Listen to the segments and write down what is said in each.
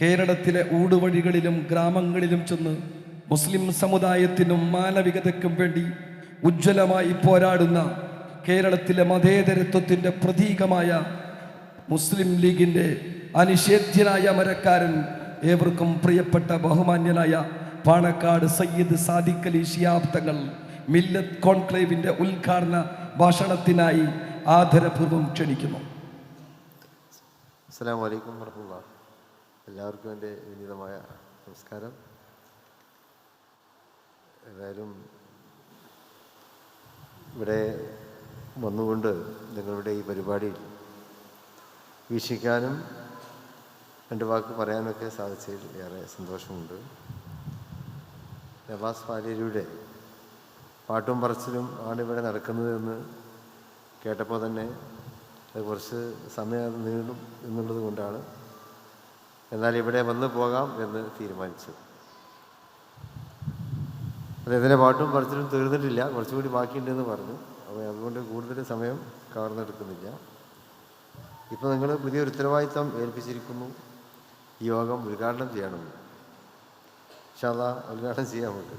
കേരളത്തിലെ ഊടുവഴികളിലും ഗ്രാമങ്ങളിലും ചെന്ന് മുസ്ലിം സമുദായത്തിനും മാനവികതയ്ക്കും വേണ്ടി ഉജ്ജ്വലമായി പോരാടുന്ന കേരളത്തിലെ മതേതരത്വത്തിൻ്റെ പ്രതീകമായ മുസ്ലിം ലീഗിൻ്റെ അനിഷേധ്യനായ അമരക്കാരൻ, ഏവർക്കും പ്രിയപ്പെട്ട ബഹുമാന്യനായ പാണക്കാട് സയ്യിദ് സാദിഖ് അലി ശിഹാബ് തങ്ങൾ മില്ലത്ത് കോൺക്ലേവിൻ്റെ ഉദ്ഘാടന ഭാഷണത്തിനായി ആദരപൂർവ്വം ക്ഷണിക്കുന്നു. അസ്സലാമു അലൈക്കും വറഹ്മത്തുള്ളാഹി. എല്ലാവർക്കും എൻ്റെ വിനീതമായ നമസ്കാരം. ഏതായാലും ഇവിടെ വന്നുകൊണ്ട് നിങ്ങളുടെ ഈ പരിപാടി വീക്ഷിക്കാനും രണ്ട് വാക്ക് പറയാനൊക്കെ സാധിച്ചതിൽ ഏറെ സന്തോഷമുണ്ട്. നവാസ് പാലേരിയുടെ പാട്ടും പറച്ചിലും ആണ് ഇവിടെ നടക്കുന്നതെന്ന് കേട്ടപ്പോൾ തന്നെ അത് കുറച്ച് സമയം നീളും എന്നുള്ളത് കൊണ്ടാണ് എന്നാൽ ഇവിടെ വന്നു പോകാം എന്ന് തീരുമാനിച്ചത്. അദ്ദേഹത്തിൻ്റെ പാട്ടും പറച്ചിലും തീർന്നിട്ടില്ല, കുറച്ചുകൂടി ബാക്കിയുണ്ടെന്ന് പറഞ്ഞു. അപ്പോൾ അതുകൊണ്ട് കൂടുതൽ സമയം കവർന്നെടുക്കുന്നില്ല. ഇപ്പോൾ നിങ്ങൾ പുതിയൊരു ഉത്തരവാദിത്തം ഏൽപ്പിച്ചിരിക്കുന്നു. ഈ യോഗം ഉദ്ഘാടനം ചെയ്യണമെന്ന്. ഇൻഷാ അല്ലാഹ് ഉദ്ഘാടനം ചെയ്യാൻ നമുക്ക്.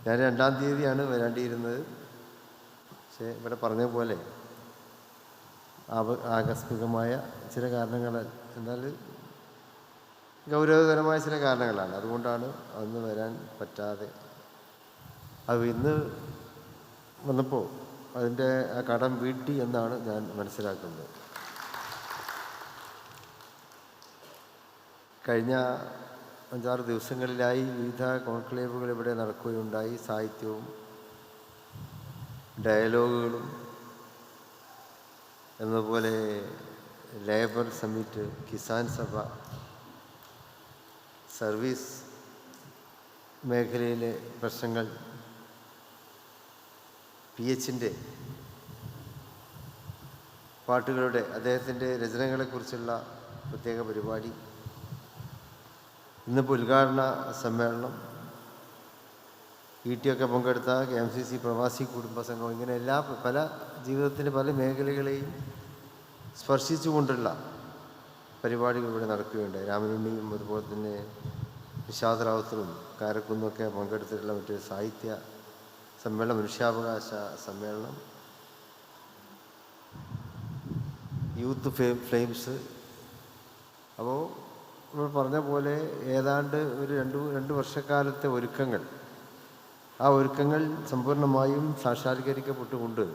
ഞാൻ 2-ാം തീയതിയാണ് വരേണ്ടിയിരുന്നത്. പക്ഷേ ഇവിടെ പറഞ്ഞ പോലെ ആകസ്മികമായ ചില കാരണങ്ങളാൽ, എന്നാൽ ഗൗരവകരമായ ചില കാരണങ്ങളാണ്. അതുകൊണ്ടാണ് അന്ന് വരാൻ പറ്റാതെ. അത് ഇന്ന് വന്നപ്പോൾ അതിൻ്റെ ആ കടം വീട്ടി എന്നാണ് ഞാൻ മനസ്സിലാക്കുന്നത്. കഴിഞ്ഞ 5-6 ദിവസങ്ങളിലായി വിവിധ കോൺക്ലേവുകൾ ഇവിടെ നടക്കുകയുണ്ടായി. സാഹിത്യവും ഡയലോഗുകളും എന്നതുപോലെ labour summit, Kisan Sabha, service മേഖലയിലെ പ്രശ്നങ്ങൾ, PHൻ്റെ പാട്ടുകളുടെ അദ്ദേഹത്തിൻ്റെ രചനകളെക്കുറിച്ചുള്ള പ്രത്യേക പരിപാടി, ഇന്നിപ്പോൾ ഉദ്ഘാടന സമ്മേളനം, ET ഒക്കെ പങ്കെടുത്ത KMCC പ്രവാസി കുടുംബ സംഘം, ഇങ്ങനെ പല ജീവിതത്തിൻ്റെ പല മേഖലകളെയും സ്പർശിച്ചുകൊണ്ടുള്ള പരിപാടികൾ ഇവിടെ നടക്കുകയുണ്ടായി. രാമനുണ്ണിയും അതുപോലെ തന്നെ നിഷാദ് റാവുത്തറും കാരക്കുന്നുമൊക്കെ പങ്കെടുത്തിട്ടുള്ള മറ്റൊരു സാഹിത്യ സമ്മേളനം, മനുഷ്യാവകാശ സമ്മേളനം, യൂത്ത് ഫ്ലെയിംസ്. അപ്പോൾ നമ്മൾ പറഞ്ഞ പോലെ ഏതാണ്ട് ഒരു രണ്ട് വർഷക്കാലത്തെ ഒരുക്കങ്ങൾ, ആ ഒരുക്കങ്ങൾ സമ്പൂർണ്ണമായും സാക്ഷാത്കരിക്കപ്പെട്ടുകൊണ്ട്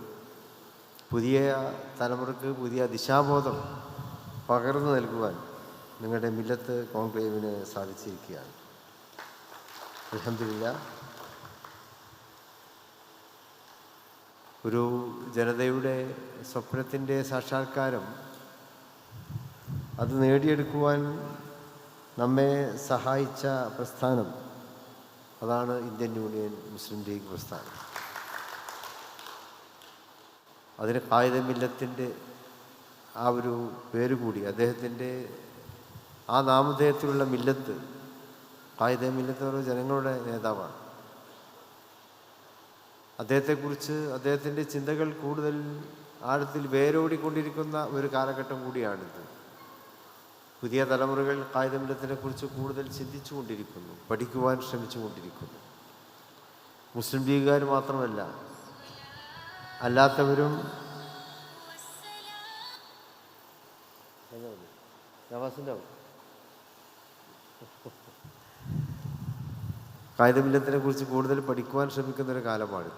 പുതിയ തലമുറക്ക് പുതിയ ദിശാബോധം പകർന്നു നൽകുവാൻ നിങ്ങളുടെ മില്ലത്ത് കോൺക്ലേവിന് സാധിച്ചിരിക്കുകയാണ്. അൽഹംദുലില്ലാഹ്. ഒരു ജനതയുടെ സ്വപ്നത്തിൻ്റെ സാക്ഷാത്കാരം, അത് നേടിയെടുക്കുവാൻ നമ്മെ സഹായിച്ച പ്രസ്ഥാനം, അതാണ് ഇന്ത്യൻ യൂണിയൻ മുസ്ലിം ലീഗ് പ്രസ്ഥാനം. അതിന് ഖായിദ മില്ലത്തിൻ്റെ ആ ഒരു പേര് കൂടി, അദ്ദേഹത്തിൻ്റെ ആ നാമധേയത്തിലുള്ള മില്ലത്ത്, ഖായിദ മില്ലത്ത് ഒരു ജനങ്ങളുടെ നേതാവാണ്. അദ്ദേഹത്തെക്കുറിച്ച്, അദ്ദേഹത്തിൻ്റെ ചിന്തകൾ കൂടുതൽ ആഴത്തിൽ വേരോടിക്കൊണ്ടിരിക്കുന്ന ഒരു കാലഘട്ടം കൂടിയാണിത്. പുതിയ തലമുറകൾ ഖായിദ മില്ലത്തിനെ കുറിച്ച് കൂടുതൽ ചിന്തിച്ചു കൊണ്ടിരിക്കുന്നു, പഠിക്കുവാൻ ശ്രമിച്ചു കൊണ്ടിരിക്കുന്നു. മുസ്ലിം ലീഗുകാർ മാത്രമല്ല, അല്ലാത്തവരും ഖായിദ മില്ലത്തിനെ കുറിച്ച് കൂടുതൽ പഠിക്കുവാൻ ശ്രമിക്കുന്നൊരു കാലമാണ്.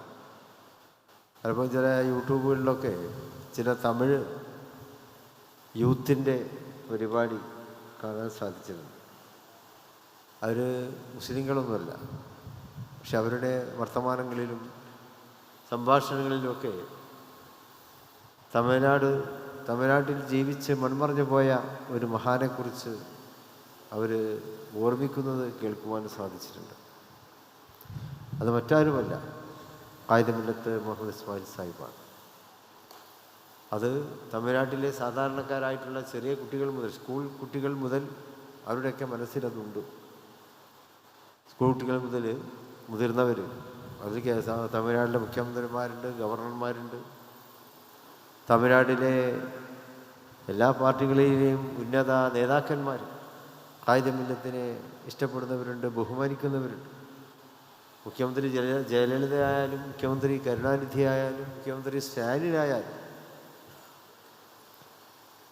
ചിലപ്പോൾ ചില യൂട്യൂബുകളിലൊക്കെ ചില തമിഴ് യൂത്തിൻ്റെ പരിപാടി കാണാൻ സാധിച്ചിരുന്നു. അവർ മുസ്ലിങ്ങളൊന്നുമല്ല, പക്ഷെ അവരുടെ വർത്തമാനങ്ങളിലും സംഭാഷണങ്ങളിലുമൊക്കെ തമിഴ്നാട്ടിൽ ജീവിച്ച് മൺമറഞ്ഞു പോയ ഒരു മഹാനെക്കുറിച്ച് അവർ ഓർമ്മിക്കുന്നത് കേൾക്കുവാൻ സാധിച്ചിട്ടുണ്ട്. അത് മറ്റാരുമല്ല, ഖായിദ മില്ലത്ത് മുഹമ്മദ് ഇസ്മായിൽ സാഹിബാണ്. അത് തമിഴ്നാട്ടിലെ സാധാരണക്കാരായിട്ടുള്ള ചെറിയ കുട്ടികൾ മുതൽ, സ്കൂൾ കുട്ടികൾ മുതൽ അവരുടെയൊക്കെ മനസ്സിലതുണ്ട്. സ്കൂൾ കുട്ടികൾ മുതൽ മുതിർന്നവർ, അതിൽ തമിഴ്നാട്ടിലെ മുഖ്യമന്ത്രിമാരുണ്ട്, ഗവർണർമാരുണ്ട്, തമിഴ്നാട്ടിലെ എല്ലാ പാർട്ടികളിലെയും ഉന്നത നേതാക്കന്മാർ ഖായിദ മില്ലത്തിനെ ഇഷ്ടപ്പെടുന്നവരുണ്ട്, ബഹുമാനിക്കുന്നവരുണ്ട്. മുഖ്യമന്ത്രി ജയലളിത ആയാലും, മുഖ്യമന്ത്രി കരുണാനിധി ആയാലും, മുഖ്യമന്ത്രി സ്റ്റാലിനായാലും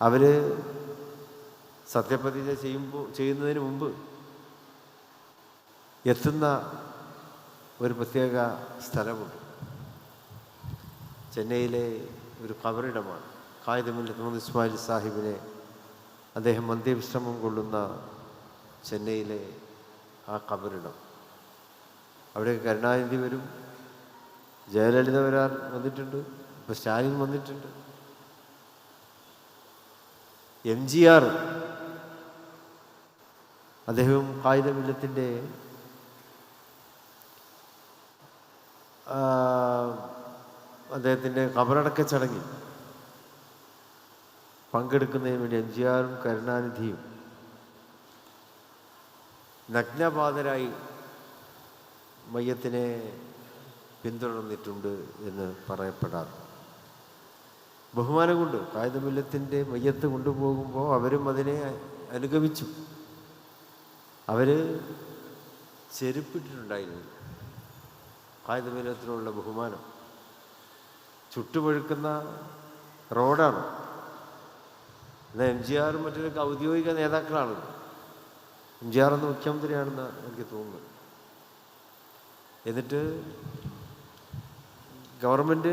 അവർ സത്യപ്രതിജ്ഞ ചെയ്യുന്നതിന് മുമ്പ് എത്തുന്ന ഒരു പ്രത്യേക സ്ഥലമുണ്ട്. ചെന്നൈയിലെ ഒരു ഖബറിടമാണ്. ഖായിദ മില്ലത്ത് മുഹമ്മദ് ഇസ്മായിൽ സാഹിബിനെ അദ്ദേഹം അന്ത്യവിശ്രമം കൊള്ളുന്ന ചെന്നൈയിലെ ആ ഖബറിടം. അവിടെ കരുണാനിധി വരും, ജയലളിത വന്നിട്ടുണ്ട്, ഇപ്പോൾ സ്റ്റാലിൻ വന്നിട്ടുണ്ട്. MGR അദ്ദേഹവും ഖായിദ മില്ലത്തിൻ്റെ അദ്ദേഹത്തിൻ്റെ ഖബറടക്ക ചടങ്ങിൽ പങ്കെടുക്കുന്നതിന് വേണ്ടി MGRും കരുണാനിധിയും നഗ്നപാതരായി മയ്യത്തിനെ പിന്തുടർന്നിട്ടുണ്ട് എന്ന് പറയപ്പെടാറ്. ബഹുമാനം കൊണ്ട് ഖായിദ മില്ലത്തിൻ്റെ മയ്യത്ത് കൊണ്ടുപോകുമ്പോൾ അവരും അതിനെ അനുഗമിച്ചു. അവർ ചെരുപ്പിട്ടിട്ടുണ്ടായിരുന്നു. ഖായിദ മില്ലത്തിനുള്ള ബഹുമാനം. ചുട്ടുപഴുക്കുന്ന റോഡാണ്. എന്നാൽ MGR മറ്റൊരു ഔദ്യോഗിക നേതാക്കളാണ്. MGR എന്ന മുഖ്യമന്ത്രിയാണെന്ന് എനിക്ക് തോന്നുന്നു. എന്നിട്ട് ഗവൺമെൻറ്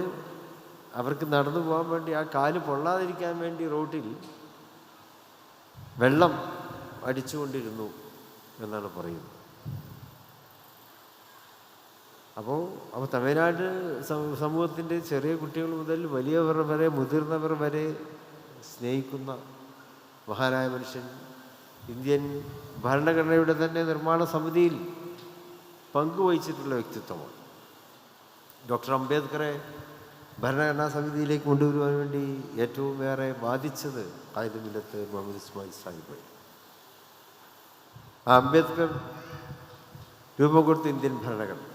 അവർക്ക് നടന്നു പോകാൻ വേണ്ടി, ആ കാല് പൊള്ളാതിരിക്കാൻ വേണ്ടി റോട്ടിൽ വെള്ളം അടിച്ചുകൊണ്ടിരുന്നു എന്നാണ് പറയുന്നത്. അപ്പോൾ തമിഴ്നാട് സമൂഹത്തിൻ്റെ ചെറിയ കുട്ടികൾ മുതൽ വലിയവർ വരെ, മുതിർന്നവർ വരെ സ്നേഹിക്കുന്ന മഹാനായ മനുഷ്യൻ, ഇന്ത്യൻ ഭരണഘടനയുടെ തന്നെ നിർമ്മാണ സമിതിയിൽ പങ്കുവഹിച്ചിട്ടുള്ള വ്യക്തിത്വമാണ്. ഡോക്ടർ അംബേദ്കറെ ഭരണഘടനാ സമിതിയിലേക്ക് കൊണ്ടുവരുവാൻ വേണ്ടി ഏറ്റവും ഏറെ ബാധിച്ചത് ഖായിദ മില്ലത്ത് മുഹമ്മദ് ഇസ്മായിൽ സാഹിബ്. ആ അംബേദ്കർ രൂപം കൊടുത്ത ഇന്ത്യൻ ഭരണഘടന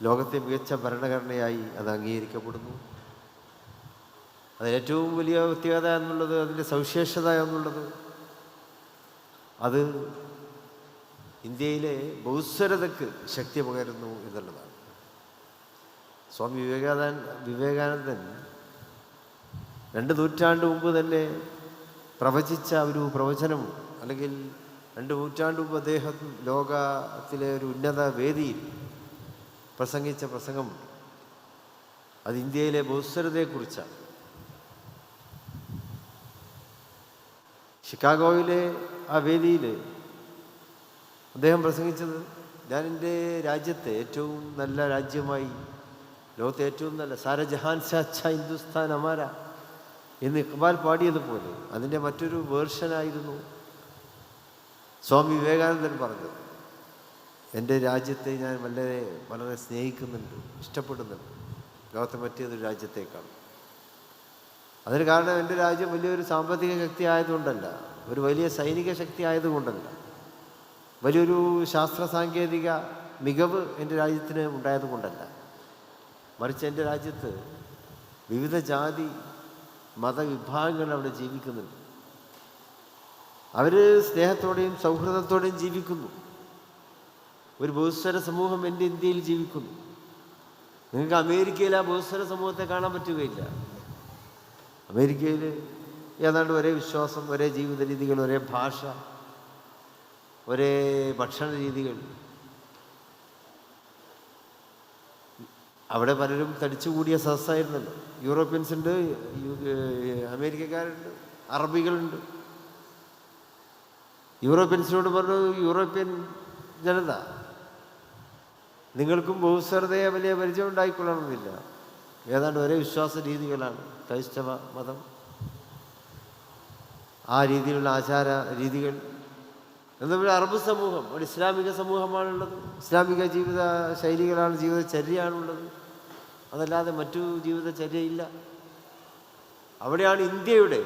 ലോകത്തെ മികച്ച ഭരണഘടനയായി അത് അംഗീകരിക്കപ്പെടുന്നു. അതിലേറ്റവും വലിയ പ്രത്യേകത എന്നുള്ളത്, അതിൻ്റെ സവിശേഷത എന്നുള്ളത്, അത് ഇന്ത്യയിലെ ബഹുസ്വരതയ്ക്ക് ശക്തി പകരുന്നു എന്നുള്ളതാണ്. സ്വാമി വിവേകാനന്ദൻ 2 നൂറ്റാണ്ട് മുമ്പ് തന്നെ പ്രവചിച്ച ഒരു പ്രവചനം, അല്ലെങ്കിൽ 2 നൂറ്റാണ്ട് മുമ്പ് അദ്ദേഹം ലോകത്തിലെ ഒരു ഉന്നത വേദിയിൽ പ്രസംഗിച്ച പ്രസംഗമുണ്ട്. അത് ഇന്ത്യയിലെ ബഹുസ്വരതയെക്കുറിച്ചാണ്. ഷിക്കാഗോയിലെ ആ വേദിയിൽ അദ്ദേഹം പ്രസംഗിച്ചത്, ഞാൻ എൻ്റെ രാജ്യത്തെ ഏറ്റവും നല്ല രാജ്യമായി, ലോകത്തെ ഏറ്റവും നല്ല സാര ജഹാൻ സെ അച്ഛാ ഹിന്ദുസ്ഥാൻ ഹമാര എന്ന് ഇഖ്ബാൽ പാടിയതുപോലെ അതിൻ്റെ മറ്റൊരു വേർഷനായിരുന്നു സ്വാമി വിവേകാനന്ദൻ പറഞ്ഞത്. എൻ്റെ രാജ്യത്തെ ഞാൻ വളരെ വളരെ സ്നേഹിക്കുന്നുണ്ട്, ഇഷ്ടപ്പെടുന്നുണ്ട് ലോകത്തെ മറ്റേതൊരു രാജ്യത്തേക്കാൾ. അതിന് കാരണം എൻ്റെ രാജ്യം വലിയൊരു സാമ്പത്തിക ശക്തി ആയതുകൊണ്ടല്ല, ഒരു വലിയ സൈനിക ശക്തി ആയതുകൊണ്ടല്ല, വലിയൊരു ശാസ്ത്ര സാങ്കേതിക മികവ് എൻ്റെ രാജ്യത്തിന് ഉണ്ടായതുകൊണ്ടല്ല. മറിച്ച് എൻ്റെ രാജ്യത്ത് വിവിധ ജാതി മതവിഭാഗങ്ങൾ അവിടെ ജീവിക്കുന്നുണ്ട്. അവർ സ്നേഹത്തോടെയും സൗഹൃദത്തോടെയും ജീവിക്കുന്നു. ഒരു ബഹുസ്വര സമൂഹം എൻ്റെ ഇന്ത്യയിൽ ജീവിക്കുന്നു. നിങ്ങൾക്ക് അമേരിക്കയിൽ ആ ബഹുസ്വര സമൂഹത്തെ കാണാൻ പറ്റുകയില്ല. അമേരിക്കയിൽ ഏതാണ്ട് ഒരേ വിശ്വാസം, ഒരേ ജീവിത രീതികൾ, ഒരേ ഭാഷ, ഒരേ ഭക്ഷണ രീതികൾ. അവിടെ പലരും തടിച്ചുകൂടിയ സദസ്സായിരുന്നല്ലോ. യൂറോപ്യൻസ് ഉണ്ട്, അമേരിക്കക്കാരുണ്ട്, അറബികളുണ്ട്. യൂറോപ്യൻസിനോട് പറഞ്ഞു, യൂറോപ്യൻ ജനത, നിങ്ങൾക്കും ബഹുസ്വരതയെ വലിയ പരിചയം ഉണ്ടായിക്കൊള്ളണമെന്നില്ല. ഏതാണ്ട് ഒരേ വിശ്വാസ രീതികളാണ്. ക്രൈസ്തവ മതം, ആ രീതിയിലുള്ള ആചാര രീതികൾ. എന്നാൽ അറബ് സമൂഹം ഒരു ഇസ്ലാമിക സമൂഹമാണുള്ളത്. ഇസ്ലാമിക ജീവിത ശൈലികളാണ്, ജീവിതചര്യയാണുള്ളത്. അതല്ലാതെ മറ്റു ജീവിതചര്യയില്ല. അവിടെയാണ് ഇന്ത്യയുടെ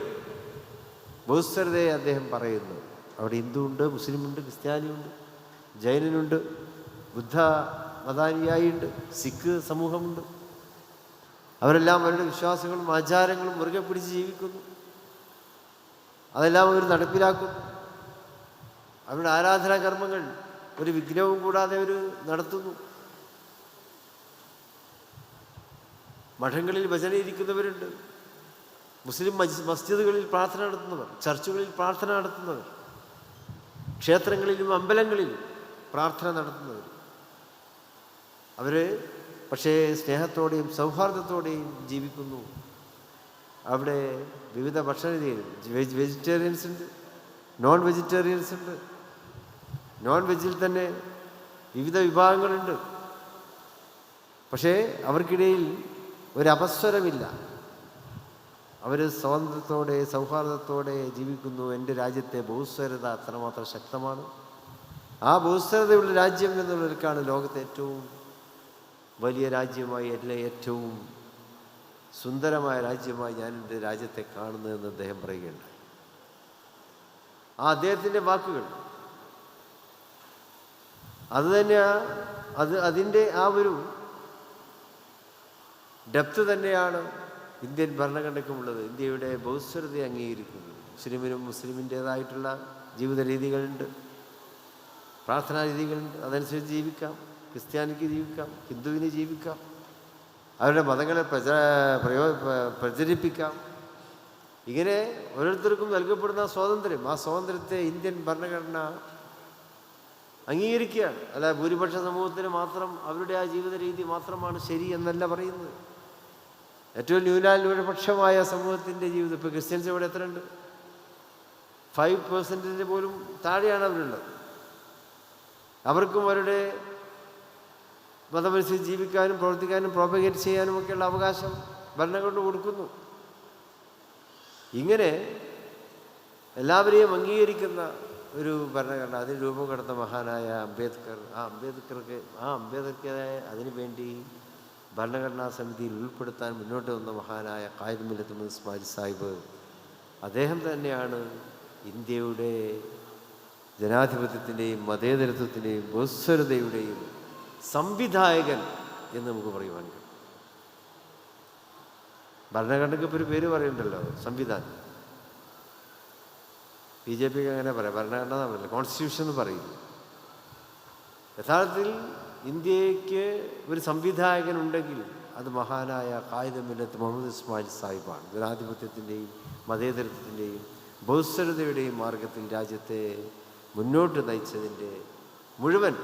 ബഹുസ്വരതയെ അദ്ദേഹം പറയുന്നത്. അവിടെ ഹിന്ദുവുണ്ട്, മുസ്ലിമുണ്ട്, ക്രിസ്ത്യാനിയുണ്ട്, ജൈനനുണ്ട്, ബുദ്ധ മതാനുയായിയുണ്ട്, സിഖ് സമൂഹമുണ്ട്. അവരെല്ലാം അവരുടെ വിശ്വാസങ്ങളും ആചാരങ്ങളും മുറുകെ പിടിച്ച് ജീവിക്കുന്നു. അതെല്ലാം അവർ നടപ്പിലാക്കുന്നു. അവരുടെ ആരാധനാ കർമ്മങ്ങൾ ഒരു വിഘ്നവും കൂടാതെ അവർ നടത്തുന്നു. മഠങ്ങളിൽ ഭജന ഇരിക്കുന്നവരുണ്ട്, മുസ്ലിം മസ്ജിദുകളിൽ പ്രാർത്ഥന നടത്തുന്നവർ, ചർച്ചുകളിൽ പ്രാർത്ഥന നടത്തുന്നവർ, ക്ഷേത്രങ്ങളിലും അമ്പലങ്ങളിലും പ്രാർത്ഥന നടത്തുന്നവർ. അവർ പക്ഷേ സ്നേഹത്തോടെയും സൗഹാർദ്ദത്തോടെയും ജീവിക്കുന്നു. അവിടെ വിവിധ ഭക്ഷണ രീതികൾ, വെജിറ്റേറിയൻസ് ഉണ്ട്, നോൺ വെജിറ്റേറിയൻസ് ഉണ്ട്. നോൺ വെജിൽ തന്നെ വിവിധ വിഭാഗങ്ങളുണ്ട്. പക്ഷേ അവർക്കിടയിൽ ഒരപസ്വരമില്ല. അവർ സ്വാതന്ത്ര്യത്തോടെ സൗഹാർദ്ദത്തോടെ ജീവിക്കുന്നു. എൻ്റെ രാജ്യത്തെ ബഹുസ്വരത അത്രമാത്രം ശക്തമാണ്. ആ ബഹുസ്വരതയുള്ള രാജ്യം എന്നുള്ളവർക്കാണ് ലോകത്തെ ഏറ്റവും വലിയ രാജ്യമായി, ഏറ്റവും സുന്ദരമായ രാജ്യമായി ഞാൻ എൻ്റെ രാജ്യത്തെ കാണുന്നതെന്ന് അദ്ദേഹം പറയുകയുണ്ടായി. ആ അദ്ദേഹത്തിൻ്റെ വാക്കുകൾ അതിൻ്റെ ആ ഒരു ഡെപ്ത് തന്നെയാണ് ഇന്ത്യൻ ഭരണഘടനയ്ക്കുമുള്ളത്. ഇന്ത്യയുടെ ബഹുസ്വരതയെ അംഗീകരിക്കുന്നു. മുസ്ലിമിൻ്റേതായിട്ടുള്ള ജീവിത രീതികളുണ്ട്, പ്രാർത്ഥനാ രീതികളുണ്ട്. അതനുസരിച്ച് ജീവിക്കാം. ക്രിസ്ത്യാനിക്ക് ജീവിക്കാം, ഹിന്ദുവിന് ജീവിക്കാം, അവരുടെ മതങ്ങളെ പ്രചരിപ്പിക്കാം. ഇങ്ങനെ ഓരോരുത്തർക്കും നൽകപ്പെടുന്ന സ്വാതന്ത്ര്യം, ആ സ്വാതന്ത്ര്യത്തെ ഇന്ത്യൻ ഭരണഘടന അംഗീകരിക്കുകയാണ്. അല്ല ഭൂരിപക്ഷ സമൂഹത്തിന് മാത്രം അവരുടെ ആ ജീവിത രീതി മാത്രമാണ് ശരി എന്നല്ല പറയുന്നത്. ഏറ്റവും ന്യൂനപക്ഷമായ സമൂഹത്തിൻ്റെ ജീവിതം, ഇപ്പോൾ ക്രിസ്ത്യൻസ് ഇവിടെ എത്ര ഉണ്ട്? 5% പോലും താഴെയാണ് അവരുള്ളത്. അവർക്കും അവരുടെ മതമനുസരിച്ച് ജീവിക്കാനും പ്രവർത്തിക്കാനും പ്രോപ്പഗേറ്റ് ചെയ്യാനും ഒക്കെയുള്ള അവകാശം ഭരണഘടന കൊടുക്കുന്നു. ഇങ്ങനെ എല്ലാവരെയും അംഗീകരിക്കുന്ന ഒരു ഭരണഘടന, അതിന് രൂപം കൊടുത്ത മഹാനായ അംബേദ്കർ, അംബേദ്കറെ അതിനുവേണ്ടി ഭരണഘടനാ സമിതിയിൽ ഉൾപ്പെടുത്താൻ മുന്നോട്ട് വന്ന മഹാനായ ഖായിദ് മില്ലത്ത് മുഹമ്മദ് ഇസ്മായിൽ സാഹിബ്, അദ്ദേഹം തന്നെയാണ് ഇന്ത്യയുടെ ജനാധിപത്യത്തിൻ്റെയും മതേതരത്വത്തിൻ്റെയും ബഹുസ്വരതയുടെയും സംവിധായകൻ എന്ന് നമുക്ക് പറയുവാൻ കഴിയും. ഭരണഘടനയ്ക്ക് ഇപ്പോൾ ഒരു പേര് പറയുന്നുണ്ടല്ലോ, സംവിധാനം. BJP അങ്ങനെ പറയാം, ഭരണഘടന എന്നല്ല, കോൺസ്റ്റിറ്റ്യൂഷൻ എന്ന് പറയില്ല. യഥാർത്ഥത്തിൽ ഇന്ത്യക്ക് ഒരു സംവിധായകൻ ഉണ്ടെങ്കിൽ അത് മഹാനായ ഖായിദ് മില്ലത്ത് മുഹമ്മദ് ഇസ്മായിൽ സാഹിബാണ്. ജനാധിപത്യത്തിൻ്റെയും മതേതരത്വത്തിൻ്റെയും ബഹുസ്വരതയുടെയും മാർഗത്തിൽ രാജ്യത്തെ മുന്നോട്ട് നയിച്ചതിൻ്റെ മുഴുവൻ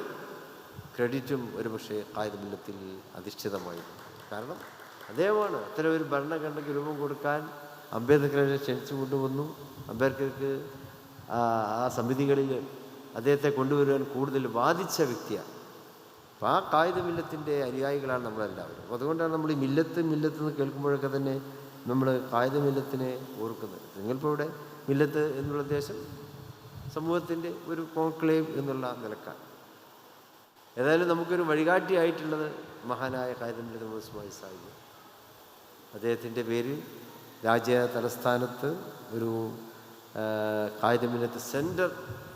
ക്രെഡിറ്റും ഒരുപക്ഷെ ഖായിദ് മില്ലത്തിൽ അധിഷ്ഠിതമായിരുന്നു. കാരണം അദ്ദേഹമാണ് അത്തരം ഒരു ഭരണഘടനയ്ക്ക് രൂപം കൊടുക്കാൻ അംബേദ്കറെ ക്ഷണിച്ചു കൊണ്ടുവന്നു. അംബേദ്കർക്ക് ആ സമിതികളിൽ അദ്ദേഹത്തെ കൊണ്ടുവരുവാൻ കൂടുതൽ വാദിച്ച വ്യക്തിയാണ്. അപ്പോൾ ആ ഖായിദ് മില്ലത്തിൻ്റെ അനുയായികളാണ് നമ്മളെല്ലാവരും. അപ്പോൾ അതുകൊണ്ടാണ് നമ്മൾ ഈ മില്ലത്ത് എന്ന് കേൾക്കുമ്പോഴൊക്കെ തന്നെ നമ്മൾ ഖായിദ് മില്ലത്തിനെ ഓർക്കുന്നത്. നിങ്ങളിപ്പോൾ ഇവിടെ മില്ലത്ത് എന്നുള്ള ഉദ്ദേശം സമൂഹത്തിൻ്റെ ഒരു കോൺക്ലേവ് എന്നുള്ള നിലക്കാണ്. ഏതായാലും നമുക്കൊരു വഴികാട്ടിയായിട്ടുള്ളത് മഹാനായ ഖായിദ് മില്ലത്ത് മുഹമ്മദ് ഇസ്മായിൽ സാഹിബ്. അദ്ദേഹത്തിൻ്റെ പേരിൽ രാജ്യ തലസ്ഥാനത്ത് ഒരു ഖായിദ് മില്ലത്ത് സെൻറ്റർ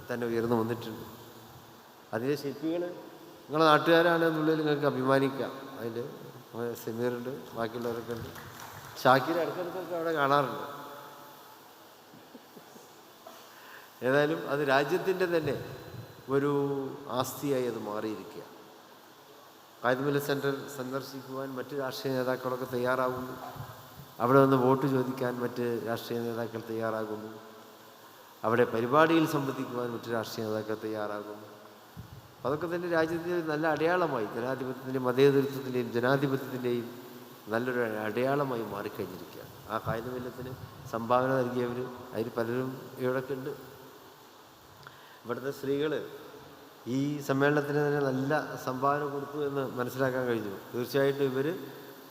തന്നെ ഉയർന്നു വന്നിട്ടുണ്ട്. അതിലെ ശില്പികൾ നിങ്ങളുടെ നാട്ടുകാരാണെന്നുള്ളിൽ നിങ്ങൾക്ക് അഭിമാനിക്കാം. അതിൽ സമീറുണ്ട്, ബാക്കിയുള്ളവരൊക്കെ ഉണ്ട്. ഷാക്കിർ ഇടയ്ക്കിടയ്ക്കൊക്കെ അവിടെ കാണാറുണ്ട്. ഏതായാലും അത് രാജ്യത്തിൻ്റെ തന്നെ ഒരു ആസ്തിയായി അത് മാറിയിരിക്കുക. ഖായിദ് മില്ലത്ത് സെൻറ്റർ സന്ദർശിക്കുവാൻ മറ്റ് രാഷ്ട്രീയ നേതാക്കളൊക്കെ തയ്യാറാകുന്നു. അവിടെ നിന്ന് വോട്ട് ചോദിക്കാൻ മറ്റ് രാഷ്ട്രീയ നേതാക്കൾ തയ്യാറാകുന്നു. അവിടെ പരിപാടിയിൽ സംബന്ധിക്കുവാൻ മറ്റ് രാഷ്ട്രീയ നേതാക്കൾ തയ്യാറാകുന്നു. അതൊക്കെ തന്നെ രാജ്യത്തിൻ്റെ നല്ല അടയാളമായി, ജനാധിപത്യത്തിൻ്റെയും മതേതരത്വത്തിൻ്റെയും ജനാധിപത്യത്തിൻ്റെയും നല്ലൊരു അടയാളമായി മാറിക്കഴിഞ്ഞിരിക്കുകയാണ്. ആ ഖായിദ് മില്ലത്തിന് സംഭാവന നൽകിയവർ അതിൽ പലരും ഇവിടെയൊക്കെ ഉണ്ട്. ഇവിടുത്തെ സ്ത്രീകൾ ഈ സമ്മേളനത്തിന് തന്നെ നല്ല സംഭാവന കൊടുത്തു എന്ന് മനസ്സിലാക്കാൻ കഴിഞ്ഞു. തീർച്ചയായിട്ടും ഇവർ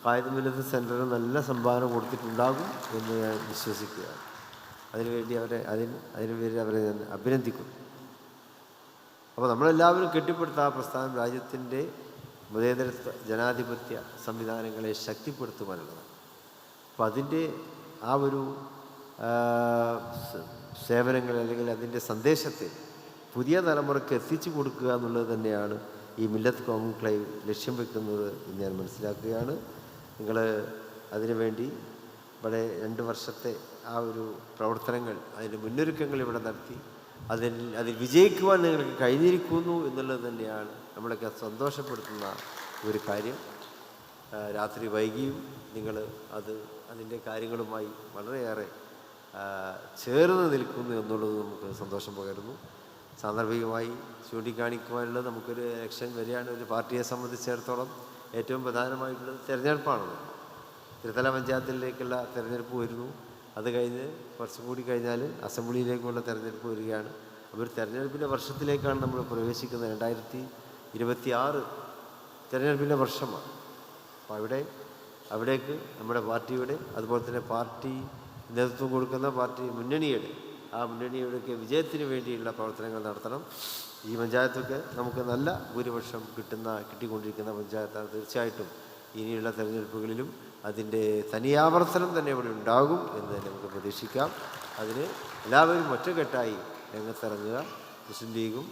ഖായിദ് മില്ലത്ത് സെൻറ്ററിന് നല്ല സംഭാവന കൊടുത്തിട്ടുണ്ടാകും എന്ന് ഞാൻ വിശ്വസിക്കുകയാണ്. അതിനുവേണ്ടി അതിനുവേണ്ടി അവരെ ഞാൻ അഭിനന്ദിക്കുന്നു. അപ്പോൾ നമ്മളെല്ലാവരും കെട്ടിപ്പടുത്ത ആ പ്രസ്ഥാനം രാജ്യത്തിൻ്റെ മതേതരത്വ ജനാധിപത്യ സംവിധാനങ്ങളെ ശക്തിപ്പെടുത്തുവാനുള്ളതാണ്. അപ്പോൾ അതിൻ്റെ ആ ഒരു സേവനങ്ങൾ അല്ലെങ്കിൽ അതിൻ്റെ സന്ദേശത്തെ പുതിയ തലമുറയ്ക്ക് എത്തിച്ചു കൊടുക്കുക എന്നുള്ളത് തന്നെയാണ് ഈ മില്ലത്ത് കോൺക്ലേവ് ലക്ഷ്യം വെക്കുന്നത് എന്ന് ഞാൻ മനസ്സിലാക്കുകയാണ്. നിങ്ങൾ അതിനുവേണ്ടി ഇവിടെ 2 വർഷത്തെ ആ ഒരു പ്രവർത്തനങ്ങൾ, അതിൻ്റെ മുന്നൊരുക്കങ്ങൾ ഇവിടെ നടത്തി. അതിൽ വിജയിക്കുവാൻ നിങ്ങൾക്ക് കഴിഞ്ഞിരിക്കുന്നു എന്നുള്ളത് തന്നെയാണ് നമ്മളൊക്കെ സന്തോഷപ്പെടുത്തുന്ന ഒരു കാര്യം. രാത്രി വൈകിയും നിങ്ങൾ അതിൻ്റെ കാര്യങ്ങളുമായി വളരെയേറെ ചേർന്ന് നിൽക്കുന്നു എന്നുള്ളത് നമുക്ക് സന്തോഷം പകരുന്നു. സാന്ദർഭികമായി ചൂണ്ടിക്കാണിക്കുവാനുള്ളത്, നമുക്കൊരു ഇലക്ഷൻ വരികയാണ്. ഒരു പാർട്ടിയെ സംബന്ധിച്ചിടത്തോളം ഏറ്റവും പ്രധാനമായിട്ടുള്ളത് തിരഞ്ഞെടുപ്പാണല്ലോ. ത്രിതല പഞ്ചായത്തിലേക്കുള്ള തിരഞ്ഞെടുപ്പ് വരുന്നു. അത് കഴിഞ്ഞ് കുറച്ചും കൂടി കഴിഞ്ഞാൽ അസംബ്ലിയിലേക്കുള്ള തിരഞ്ഞെടുപ്പ് വരികയാണ്. അപ്പോൾ ഒരു തിരഞ്ഞെടുപ്പിൻ്റെ വർഷത്തിലേക്കാണ് നമ്മൾ പ്രവേശിക്കുന്നത്. 2026 തിരഞ്ഞെടുപ്പിൻ്റെ വർഷമാണ്. അപ്പോൾ അവിടേക്ക് നമ്മുടെ പാർട്ടിയുടെ, അതുപോലെ തന്നെ പാർട്ടി നേതൃത്വം കൊടുക്കുന്ന പാർട്ടി മുന്നണിയുടെയൊക്കെ വിജയത്തിന് വേണ്ടിയുള്ള പ്രവർത്തനങ്ങൾ നടത്തണം. ഈ പഞ്ചായത്തൊക്കെ നമുക്ക് നല്ല ഭൂരിപക്ഷം കിട്ടിക്കൊണ്ടിരിക്കുന്ന പഞ്ചായത്താണ്. തീർച്ചയായിട്ടും ഇനിയുള്ള തെരഞ്ഞെടുപ്പുകളിലും അതിൻ്റെ തനിയാവർത്തനം തന്നെ ഇവിടെ ഉണ്ടാകും എന്ന് തന്നെ നമുക്ക് പ്രതീക്ഷിക്കാം. അതിന് എല്ലാവരും ഒറ്റക്കെട്ടായി രംഗത്തിറങ്ങുക. മുസ്ലിം ലീഗും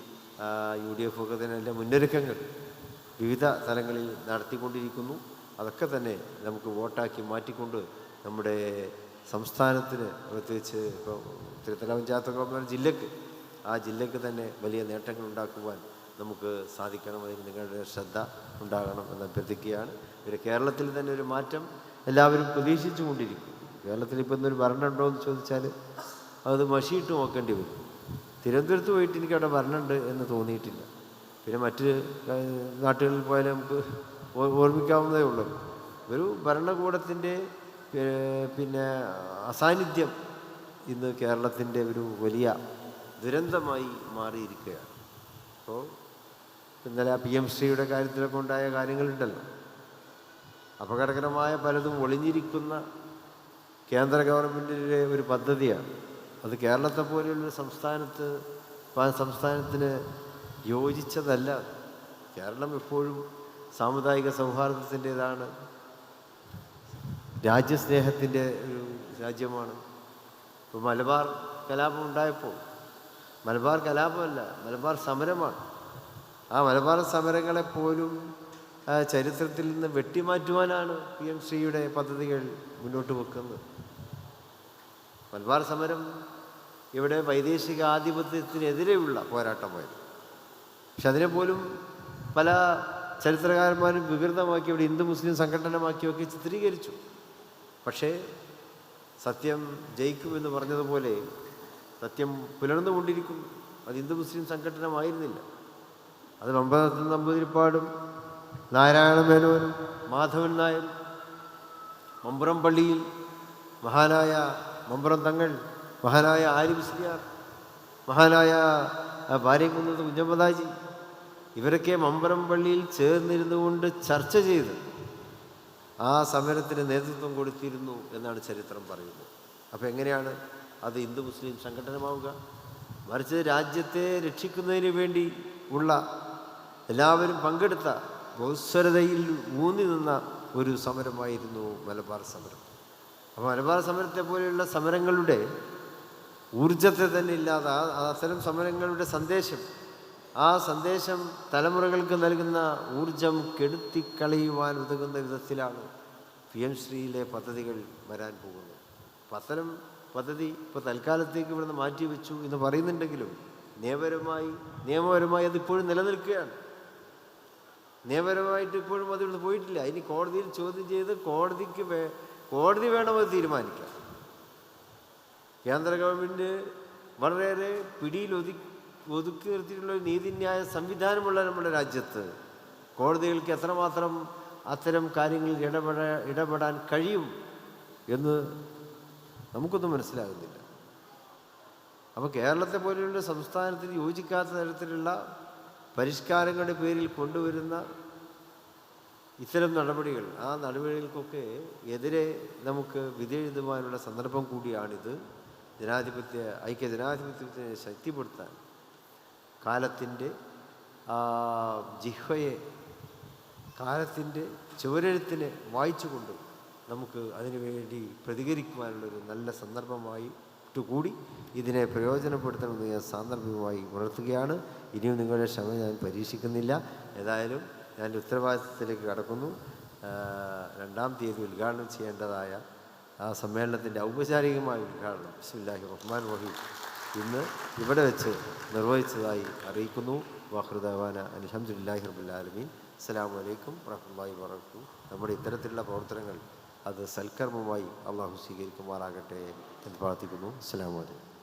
UDF ഒക്കെ തന്നെ എല്ലാ മുന്നൊരുക്കങ്ങൾ വിവിധ തലങ്ങളിൽ നടത്തിക്കൊണ്ടിരിക്കുന്നു. അതൊക്കെ തന്നെ നമുക്ക് വോട്ടാക്കി മാറ്റിക്കൊണ്ട് നമ്മുടെ സംസ്ഥാനത്തിന്, പ്രത്യേകിച്ച് ഇപ്പോൾ ത്രിതല പഞ്ചായത്തൊക്കെ ജില്ലയ്ക്ക് തന്നെ വലിയ നേട്ടങ്ങൾ ഉണ്ടാക്കുവാൻ നമുക്ക് സാധിക്കണം. അതിന് നിങ്ങളുടെ ശ്രദ്ധ ഉണ്ടാകണം എന്ന് അഭ്യർത്ഥിക്കുകയാണ്. ഒരു കേരളത്തിൽ തന്നെ ഒരു മാറ്റം എല്ലാവരും പ്രതീക്ഷിച്ചു കൊണ്ടിരിക്കും. കേരളത്തിൽ ഇപ്പോൾ ഇന്നൊരു ഭരണമുണ്ടോ എന്ന് ചോദിച്ചാൽ അത് മഷിയിട്ട് നോക്കേണ്ടി വരും. തിരുവനന്തപുരത്ത് പോയിട്ട് എനിക്കവിടെ ഭരണമുണ്ട് എന്ന് തോന്നിയിട്ടില്ല. പിന്നെ മറ്റ് നാട്ടുകളിൽ പോയാൽ നമുക്ക് ഓർമ്മിക്കാവുന്നതേ ഉള്ളൂ. ഒരു ഭരണകൂടത്തിൻ്റെ പിന്നെ അസാന്നിധ്യം ഇന്ന് കേരളത്തിൻ്റെ ഒരു വലിയ ദുരന്തമായി മാറിയിരിക്കുകയാണ്. അപ്പോൾ ഇന്നലെ PMശ്രീയുടെ കാര്യത്തിലൊക്കെ ഉണ്ടായ കാര്യങ്ങളുണ്ടല്ലോ. അപകടകരമായ പലതും ഒളിഞ്ഞിരിക്കുന്ന കേന്ദ്ര ഗവൺമെൻറ്റിൻ്റെ ഒരു പദ്ധതിയാണ്. അത് കേരളത്തെ പോലെയുള്ള സംസ്ഥാനത്തിന് യോജിച്ചതല്ല. കേരളം എപ്പോഴും സാമുദായിക സൗഹാർദ്ദത്തിൻ്റേതാണ്, രാജ്യസ്നേഹത്തിൻ്റെ ഒരു രാജ്യമാണ്. ഇപ്പോൾ മലബാർ കലാപം ഉണ്ടായപ്പോൾ, മലബാർ കലാപമല്ല, മലബാർ സമരമാണ്. ആ മലബാർ സമരങ്ങളെപ്പോലും ചരിത്രത്തിൽ നിന്ന് വെട്ടിമാറ്റുവാനാണ് PMശ്രീയുടെ പദ്ധതികൾ മുന്നോട്ട് വെക്കുന്നത്. മലബാർ സമരം ഇവിടെ വൈദേശിക ആധിപത്യത്തിനെതിരെയുള്ള പോരാട്ടമായിരുന്നു. പക്ഷെ അതിനെപ്പോലും പല ചരിത്രകാരന്മാരും വികൃതമാക്കി, ഇവിടെ ഹിന്ദു മുസ്ലിം സംഘടനമാക്കിയൊക്കെ ചിത്രീകരിച്ചു. പക്ഷേ സത്യം ജയിക്കുമെന്ന് പറഞ്ഞതുപോലെ സത്യം പുലർന്നുകൊണ്ടിരിക്കുന്നു. അത് ഹിന്ദു മുസ്ലിം സംഘടനമായിരുന്നില്ല. അത് മമ്പലത്ത് നമ്പൂതിരിപ്പാടും നാരായണ മേനോനും മാധവൻ നായരും, മമ്പുറം പള്ളിയിൽ മഹാനായ മമ്പുറം തങ്ങൾ, മഹാനായ ആരിഫ് മുസ്ലിയാർ, മഹാനായ ഭാര്യകുന്നത് കുഞ്ഞമ്മദാജി, ഇവരൊക്കെ മമ്പുറം പള്ളിയിൽ ചേർന്നിരുന്നു കൊണ്ട് ചർച്ച ചെയ്ത് ആ സമരത്തിന് നേതൃത്വം കൊടുത്തിരുന്നു എന്നാണ് ചരിത്രം പറയുന്നത്. അപ്പോൾ എങ്ങനെയാണ് അത് ഹിന്ദു മുസ്ലിം സംഘടനമാവുക? മറിച്ച് രാജ്യത്തെ രക്ഷിക്കുന്നതിന് വേണ്ടി ഉള്ള എല്ലാവരും പങ്കെടുത്ത ബഹുസ്വരതയിൽ ഊന്നി നിന്ന ഒരു സമരമായിരുന്നു മലബാർ സമരം. അപ്പോൾ മലബാർ സമരത്തെ പോലെയുള്ള സമരങ്ങളുടെ ഊർജത്തെ തന്നെ ഇല്ലാതെ അത്തരം സമരങ്ങളുടെ ആ സന്ദേശം തലമുറകൾക്ക് നൽകുന്ന ഊർജം കെടുത്തിക്കളയുവാൻ ഉതകുന്ന വിധത്തിലാണ് PMശ്രീയിലെ പദ്ധതികൾ വരാൻ പോകുന്നത്. അപ്പം അത്തരം പദ്ധതി ഇപ്പോൾ തൽക്കാലത്തേക്ക് ഇവിടുന്ന് മാറ്റിവെച്ചു എന്ന് പറയുന്നുണ്ടെങ്കിലും നിയമപരമായി അതിപ്പോഴും നിലനിൽക്കുകയാണ്. നിയമപരമായിട്ട് ഇപ്പോഴും അതിവിടെ പോയിട്ടില്ല. ഇനി കോടതിയിൽ ചോദ്യം ചെയ്ത് കോടതി വേണം അത് തീരുമാനിക്കാം. കേന്ദ്ര ഗവൺമെൻറ് വളരെയേറെ പിടിയിൽ ഒതുക്കി നിർത്തിയിട്ടുള്ള ഒരു നീതിന്യായ സംവിധാനമുള്ള നമ്മുടെ രാജ്യത്ത് കോടതികൾക്ക് എത്രമാത്രം അത്തരം കാര്യങ്ങളിൽ ഇടപെടാൻ കഴിയും എന്ന് നമുക്കൊന്നും മനസ്സിലാകുന്നില്ല. അപ്പോൾ കേരളത്തെ പോലെയുള്ള സംസ്ഥാനത്തിന് യോജിക്കാത്ത തരത്തിലുള്ള പരിഷ്കാരങ്ങളുടെ പേരിൽ കൊണ്ടുവരുന്ന ഇത്തരം നടപടികൾ, ആ നടപടികൾക്കൊക്കെ എതിരെ നമുക്ക് വിധിയെഴുതുവാനുള്ള സന്ദർഭം കൂടിയാണിത്. ഐക്യജനാധിപത്യത്തെ ശക്തിപ്പെടുത്താൻ കാലത്തിൻ്റെ ജിഹ്വയെ, കാലത്തിൻ്റെ ചുവരെഴുത്തിനെ വായിച്ചുകൊണ്ട് നമുക്ക് അതിനുവേണ്ടി പ്രതികരിക്കുവാനുള്ളൊരു നല്ല സന്ദർഭമായിട്ട് കൂടി ഇതിനെ പ്രയോജനപ്പെടുത്തണമെന്ന് ഞാൻ സാന്ദർഭികമായി ഉണർത്തുകയാണ്. ഇനിയും നിങ്ങളുടെ ക്ഷമ ഞാൻ പരീക്ഷിക്കുന്നില്ല. ഏതായാലും ഞാൻ ഉത്തരവാദിത്തത്തിലേക്ക് കടക്കുന്നു. 2-ാം തീയതി ഉദ്ഘാടനം ചെയ്യേണ്ടതായ ആ സമ്മേളനത്തിൻ്റെ ഔപചാരികമായ ഉദ്ഘാടനം ബിസ്മില്ലാഹിർ റഹ്മാനിർ റഹീം ഇന്ന് ഇവിടെ വെച്ച് നിർവഹിച്ചതായി അറിയിക്കുന്നു. വാഹൃദാന അൽഹംദുലില്ലാഹി റബ്ബിൽ ആലമീൻ. അസ്സലാമു അലൈക്കും വറഹ്മത്തുള്ളാഹി വബറകാതുഹു. നമ്മുടെ ഇത്തരത്തിലുള്ള പ്രവർത്തനങ്ങൾ അത് സൽക്കർമ്മമായി അള്ളാഹു സ്വീകരിക്കുമാറാകട്ടെ എന്ന് പ്രാർത്ഥിക്കുന്നു. അസ്സലാമു അലൈക്കും.